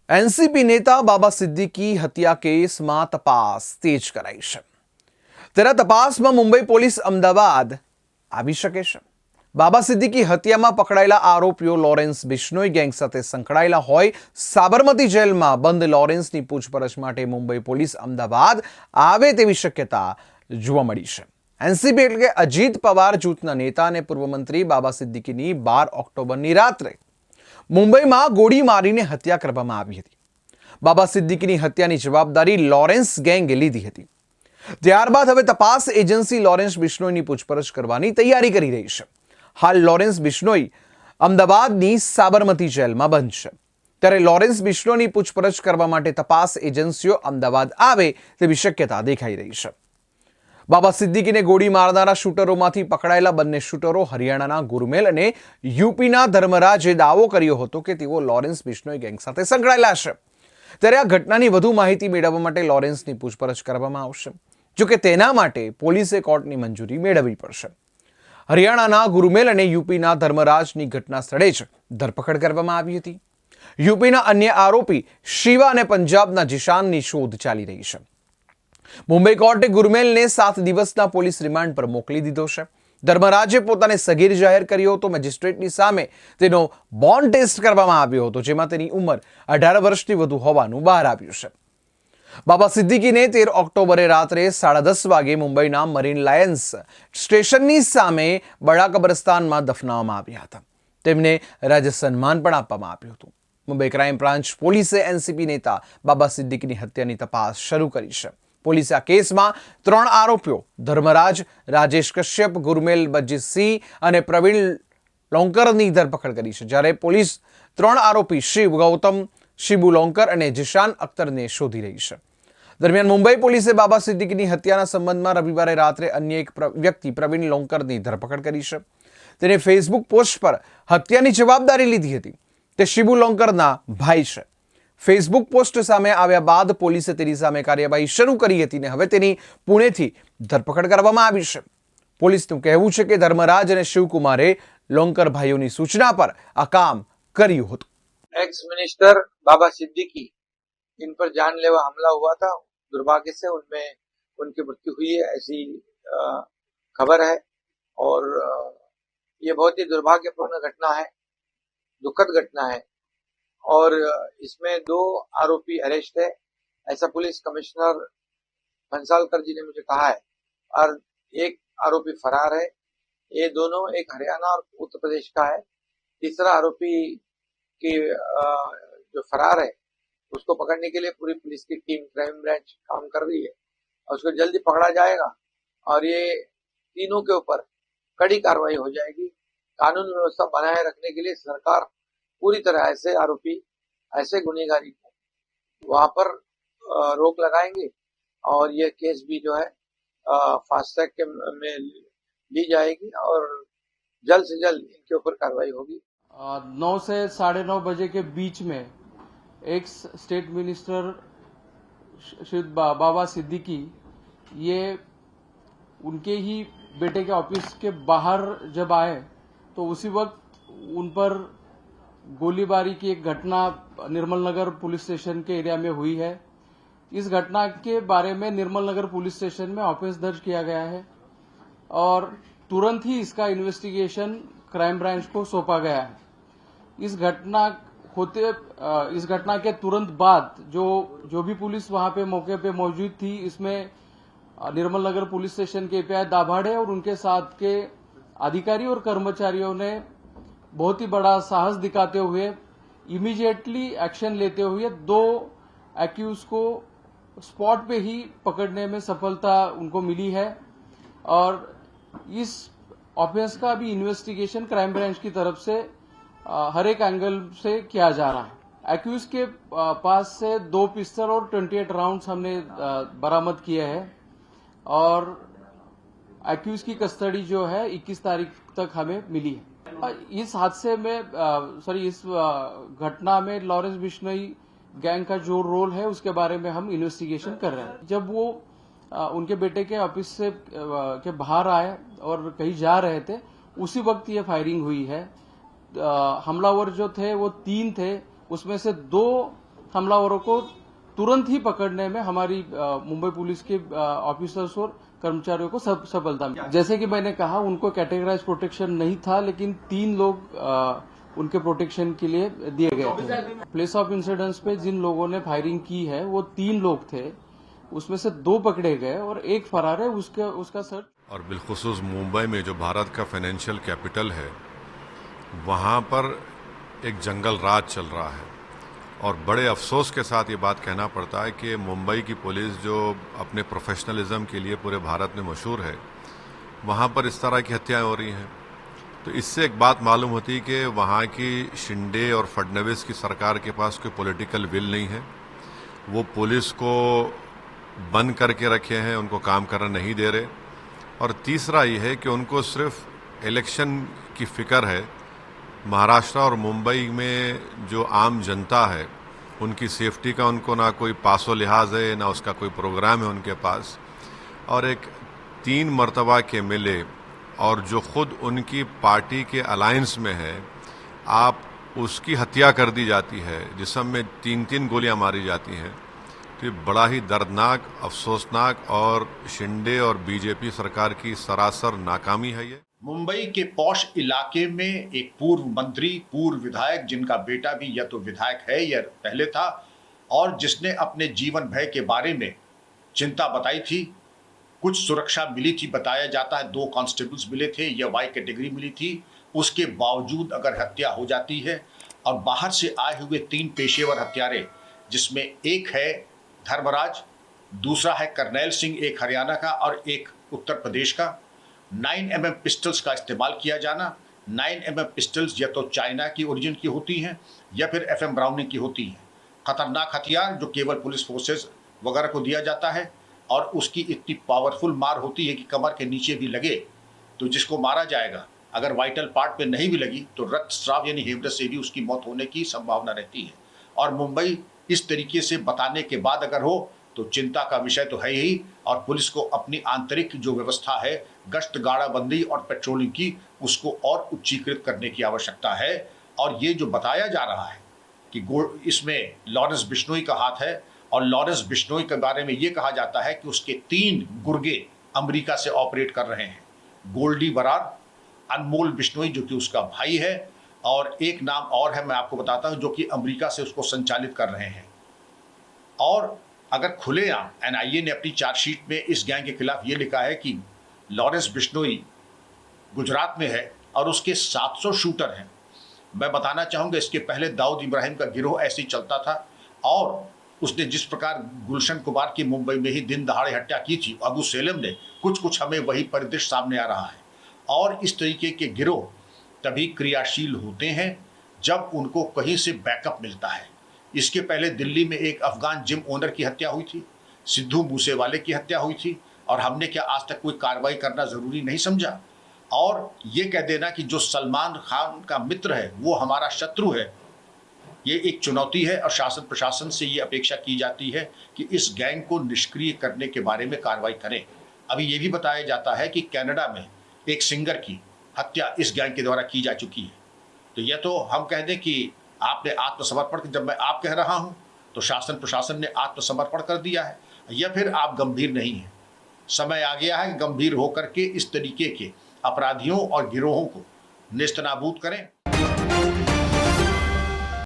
NCP नेता बाबा सिद्दीकी हत्या केसમાં તપાસ તેજ કરાઈ છે। તેના તપાસમાં મુંબઈ પોલીસ અમદાવાદ આવી શકે છે। બાબા સિદ્દીકી હત્યામાં પકડાયેલા આરોપીઓ લોરેન્સ બિશ્નોઈ ગેંગ સાથે સંકળાયેલા હોય સાબરમતી જેલમાં બંધ લોરેન્સની પૂછપરછ માટે મુંબઈ પોલીસ અમદાવાદ આવે તેવી શક્યતા જોવા મળી છે। એનસીપી એટલે કે અજીત પવાર જૂથના નેતા અને પૂર્વ મંત્રી બાબા સિદ્દીકીની 12 ઓક્ટોબરની રાત્રે મુંબઈમાં ગોળી મારીને હત્યા કરવામાં આવી હતી। બાબા સિદ્દીકીની હત્યાની જવાબદારી લોરેન્સ ગેંગે લીધી હતી। ત્યારબાદ હવે તપાસ એજન્સી લોરેન્સ બિશ્નોઈની પૂછપરછ કરવાની તૈયારી કરી રહી છે। હાલ લોરેન્સ બિશ્નોઈ અમદાવાદની સાબરમતી જેલમાં બંધ છે। ત્યારે લોરેન્સ બિશ્નોઈની પૂછપરછ કરવા માટે તપાસ એજન્સીઓ અમદાવાદ આવે તેવી શક્યતા દેખાઈ રહી છે। બાબા સિદ્દીકીને ગોળી મારનારા શૂટરોમાંથી પકડાયેલા બંને શૂટરો હરિયાણાના ગુરમેલ અને યુપીના ધર્મરાજે દાવો કર્યો હતો કે તેઓ લોરેન્સ બિશ્નોઈ ગેંગ સાથે સંકળાયેલા છે। ત્યારે આ ઘટનાની વધુ માહિતી મેળવવા માટે લોરેન્સની પૂછપરછ કરવામાં આવશે। જો કે તેના માટે પોલીસે કોર્ટની મંજૂરી મેળવવી પડશે। હરિયાણાના ગુરમેલ અને યુપીના ધર્મરાજની ઘટના સ્થળે જ ધરપકડ કરવામાં આવી હતી। યુપીના અન્ય આરોપી શિવા અને પંજાબના જીશાનની શોધ ચાલી રહી છે। મુંબઈ કોર્ટે ગુરમેલને 7 દિવસના પોલીસ રિમાન્ડ પર મોકલી દીધો છે। ધર્મરાજે પોતાને સગીર જાહેર કર્યો હતો। મેજિસ્ટ્રેટની સામે તેનો બોન્ડ ટેસ્ટ કરવામાં આવ્યો હતો, જેમાં તેની ઉંમર 18 વર્ષથી વધુ હોવાનું બહાર આવ્યું છે। બાબા સિદ્દીકીને 13 ઓક્ટોબરે રાત્રે 10:30 વાગે મુંબઈના મરીન લાયન્સ સ્ટેશનની સામે બડા કબ્રસ્તાનમાં દફનાવવામાં આવ્યા હતા। તેમને રાજ્ય સન્માન પણ આપવામાં આવ્યું હતું। મુંબઈ ક્રાઇમ બ્રાન્ચ પોલીસે એનસીપી नेता બાબા સિદ્દીકીની હત્યાની તપાસ શરૂ કરી છે। પોલીસે આ કેસમાં 3 આરોપીઓ ધર્મરાજ, રાજેશ કશ્યપ, ગુરમેલ બજીત સિંહ અને પ્રવીણ લોંકરની ધરપકડ કરી છે। જ્યારે પોલીસ 3 આરોપી શિવ ગૌતમ, શિબુ લોંકર અને જીશાન અખ્તરને શોધી રહી છે। દરમિયાન મુંબઈ પોલીસે બાબા સિદ્દીકીની હત્યાના સંબંધમાં રવિવારે રાત્રે અન્ય એક વ્યક્તિ પ્રવીણ લોંકરની ધરપકડ કરી છે। તેને ફેસબુક પોસ્ટ પર હત્યાની જવાબદારી લીધી હતી। તે શિબુ લોંકરના ભાઈ છે। ફેસબુક પોસ્ટ સામે આવ્યા બાદ પોલીસે તેની સામે કાર્યવાહી શરૂ કરી હતી અને હવે તેની પુણેથી ધરપકડ કરવામાં આવી છે। પોલીસનું કહેવું છે કે ધર્મરાજ અને શિવકુમારે લોંકર ભાઈઓની સૂચના પર આ કામ કર્યું હતું। एक्स मिनिस्टर बाबा सिद्दीकी, इन पर जानलेवा हमला हुआ था। दुर्भाग्य से उनमें उनकी मृत्यु हुई है, ऐसी खबर है। और ये बहुत ही दुर्भाग्यपूर्ण घटना है, दुखद घटना है। और इसमें 2 आरोपी अरेस्ट है, ऐसा पुलिस कमिश्नर भंसालकर जी ने मुझे कहा है। और एक आरोपी फरार है। ये दोनों एक हरियाणा और उत्तर प्रदेश का है। तीसरा आरोपी की जो फरार है उसको पकड़ने के लिए पूरी पुलिस की टीम क्राइम ब्रांच काम कर रही है और उसको जल्दी पकड़ा जाएगा। और ये तीनों के ऊपर कड़ी कार्रवाई हो जाएगी। कानून व्यवस्था बनाए रखने के लिए सरकार पूरी तरह ऐसे आरोपी, ऐसे गुनहगारी को वहां पर रोक लगाएंगे और ये केस भी जो है फास्ट ट्रैक के में ली जाएगी और जल्द से जल्द इनके ऊपर कार्रवाई होगी। 9 से 9:30 बजे के बीच में एक्स स्टेट मिनिस्टर श्री बाबा सिद्दीकी ये उनके ही बेटे के ऑफिस के बाहर जब आए तो उसी वक्त उन पर गोलीबारी की एक घटना निर्मल नगर पुलिस स्टेशन के एरिया में हुई है। इस घटना के बारे में निर्मल नगर पुलिस स्टेशन में ऑफिस दर्ज किया गया है और तुरंत ही इसका इन्वेस्टिगेशन क्राइम ब्रांच को सौंपा गया है। इस घटना के तुरंत बाद जो भी पुलिस वहां पे मौके पे मौजूद थी, इसमें निर्मल नगर पुलिस स्टेशन के एपीआई दाभाड़े और उनके साथ के अधिकारी और कर्मचारियों ने बहुत ही बड़ा साहस दिखाते हुए इमीडिएटली एक्शन लेते हुए 2 एक्यूज को स्पॉट पे ही पकड़ने में सफलता उनको मिली है। और इस ऑफेंस का भी इन्वेस्टिगेशन क्राइम ब्रांच की तरफ से हर एक एंगल से किया जा रहा है। एक्यूज के पास से 2 पिस्टल और 28 राउंड्स हमने बरामद किए हैं और एक्यूज की कस्टडी जो है 21 तारीख तक हमें मिली है। इस हादसे में इस घटना में लॉरेंस बिश्नोई गैंग का जो रोल है उसके बारे में हम इन्वेस्टिगेशन कर रहे हैं। जब वो उनके बेटे के ऑफिस से के बाहर आए और कहीं जा रहे थे, उसी वक्त ये फायरिंग हुई है। हमलावर जो थे वो 3 थे, उसमें से 2 हमलावरों को तुरंत ही पकड़ने में हमारी मुंबई पुलिस के ऑफिसर्स और कर्मचारियों को सफलता मिली। जैसे कि मैंने कहा, उनको कैटेगराइज प्रोटेक्शन नहीं था, लेकिन 3 लोग उनके प्रोटेक्शन के लिए दिए गए थे। प्लेस ऑफ इंसिडेंस पे जिन लोगों ने फायरिंग की है वो 3 लोग थे, उसमें से 2 पकड़े गए और 1 फरार है, उसका सर्च। और बिलखुसूस मुंबई में जो भारत का फाइनेंशियल कैपिटल है, वहाँ पर एक जंगल राज चल रहा है और बड़े अफसोस के साथ ये बात कहना पड़ता है कि मुंबई की पुलिस जो अपने प्रोफेशनलिज्म के लिए पूरे भारत में मशहूर है, वहाँ पर इस तरह की हत्याएं हो रही हैं। तो इससे एक बात मालूम होती है कि वहाँ की शिंदे और फडणवीस की सरकार के पास कोई पॉलिटिकल विल नहीं है। वो पुलिस को बंद करके रखे हैं, उनको काम करना नहीं दे रहे। और तीसरा ये है कि उनको सिर्फ इलेक्शन की फिक्र है। महाराष्ट्र और मुंबई में जो आम जनता है, उनकी सेफ्टी का उनको ना कोई पासो लिहाज है, ना उसका कोई प्रोग्राम है उनके पास। और एक 3 मर्तबा के मिले और जो खुद उनकी पार्टी के अलायंस में है, आप उसकी हत्या कर दी जाती है, जिसम में 3-3 गोलियां मारी जाती हैं। तो ये बड़ा ही दर्दनाक, अफसोसनाक और शिंदे और बीजेपी सरकार की सरासर नाकामी है। ये मुंबई के पॉश इलाके में एक पूर्व मंत्री, पूर्व विधायक, जिनका बेटा भी या तो विधायक है या पहले था, और जिसने अपने जीवन भय के बारे में चिंता बताई थी। कुछ सुरक्षा मिली थी, बताया जाता है 2 कांस्टेबल्स मिले थे या वाई कैटेगरी मिली थी। उसके बावजूद अगर हत्या हो जाती है और बाहर से आए हुए 3 पेशेवर हत्यारे, जिसमें एक है धर्मराज, दूसरा है करनैल सिंह, एक हरियाणा का और एक उत्तर प्रदेश का, 9mm पिस्टल्स का इस्तेमाल किया जाना। 9mm पिस्टल्स या तो चाइना की ओरिजिन की होती हैं या फिर FM ब्राउनिंग की होती हैं। खतरनाक हथियार जो केवल पुलिस फोर्सेस वगैरह को दिया जाता है, और उसकी इतनी पावरफुल मार होती है कि कमर के नीचे भी लगे तो जिसको मारा जाएगा, अगर वाइटल पार्ट पे नहीं भी लगी तो रक्तस्राव यानी हेमरेज से भी उसकी मौत होने की संभावना रहती है। और मुंबई इस तरीके से बताने के बाद अगर हो तो चिंता का विषय तो है ही। और पुलिस को अपनी आंतरिक जो व्यवस्था है, गश्त गाड़ाबंदी और पेट्रोलिंग की, उसको और उच्चीकृत करने की आवश्यकता है। और ये जो बताया जा रहा है कि इसमें लॉरेंस बिश्नोई का हाथ है, और लॉरेंस बिश्नोई के बारे में ये कहा जाता है कि उसके 3 गुर्गे अमेरिका से ऑपरेट कर रहे हैं। गोल्डी बरार, अनमोल बिश्नोई जो कि उसका भाई है, और एक नाम और है, मैं आपको बताता हूं, जो कि अमेरिका से उसको संचालित कर रहे हैं। और अगर खुलेआम NIA ने अपनी चार्जशीट में इस गैंग के खिलाफ ये लिखा है कि लॉरेंस बिश्नोई गुजरात में है और उसके 700 शूटर हैं। मैं बताना चाहूँगा, इसके पहले दाऊद इब्राहिम का गिरोह ऐसे ही चलता था, और उसने जिस प्रकार गुलशन कुमार की मुंबई में ही दिन दहाड़े हत्या की थी, अबू सेलम ने, कुछ हमें वही परिदृश्य सामने आ रहा है। और इस तरीके के गिरोह तभी क्रियाशील होते हैं जब उनको कहीं से बैकअप मिलता है। इसके पहले दिल्ली में एक अफगान जिम ओनर की हत्या हुई थी, सिद्धू मूसेवाले की हत्या हुई थी, और हमने क्या आज तक कोई कार्रवाई करना ज़रूरी नहीं समझा। और ये कह देना कि जो सलमान खान का मित्र है वो हमारा शत्रु है, ये एक चुनौती है। और शासन प्रशासन से ये अपेक्षा की जाती है कि इस गैंग को निष्क्रिय करने के बारे में कार्रवाई करें। अभी ये भी बताया जाता है कि कनाडा में एक सिंगर की हत्या इस गैंग के द्वारा की जा चुकी है। तो यह तो हम कह दें कि आपने आत्मसमर्पण, जब मैं आप कह रहा हूं तो शासन प्रशासन ने आत्मसमर्पण कर दिया है, या फिर आप गंभीर नहीं हैं। समय आ गया है कि गंभीर होकर के इस तरीके के अपराधियों और गिरोहों को नेस्तनाबूद करें।